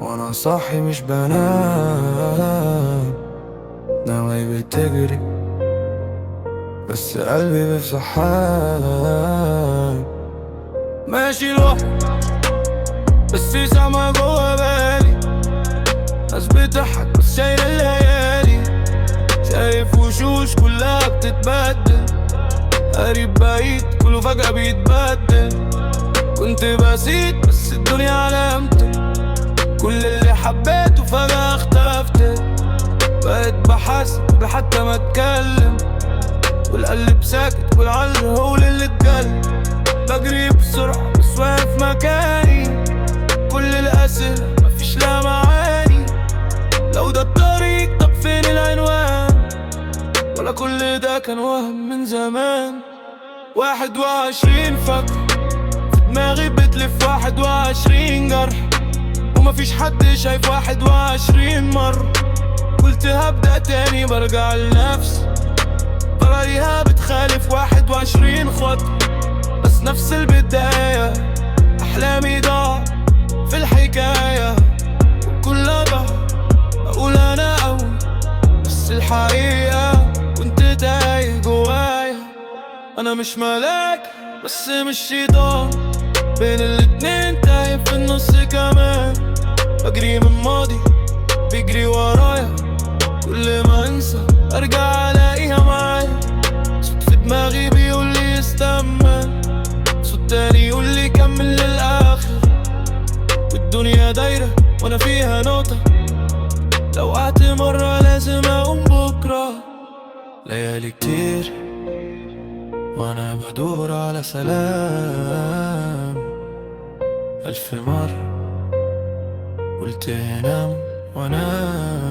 وانا صاحي مش بنام، دماغي بتجري بس قلبي بسحاب. ماشي لوحدي بس سما جوا بالي، ناس بتضحك بس شايل الليالي، شايف وشوش كلها بتتبدل، قريب بعيد كله فجأة بيتبدل. كنت بسيط بس الدنيا علامتي، كل اللي حبيته فجأة اختفت. بقيت بحسب حتى ما اتكلم، والقلب ساكت والعقل هو اللي اتكلم. بجري بسرعة بس واقف مكاني، كل الأسئلة مفيش لها معاني. لو ده الطريق طب فين العنوان؟ ولا كل ده كان وهم من زمان؟ 21 فجر في دماغي بتلف، 21 جرح ومفيش حد شايف 21 مرة. قلت هبدأ تاني برجع لنفسي، بلاقيها بتخالف 21 خطوة، بس نفس البداية. أحلامي ضاع في الحكاية، وكل ده أقول أنا أول، بس الحقيقة كنت تايه جوايا. أنا مش ملاك بس مش شيطان، بين الاتنين تايه في النص كمان. بجري من ماضي بيجري ورايا، كل ما انسى ارجع الاقيها معايا. صوت في دماغي بيقولي استنى، صوت تاني يقولي كمل للاخر. والدنيا دايرة وانا فيها نقطة، لو وقعت مرة لازم اقوم بكرة. ليالي كتير وانا بدور على سلام، 1000 مرة قلت هنام وانام.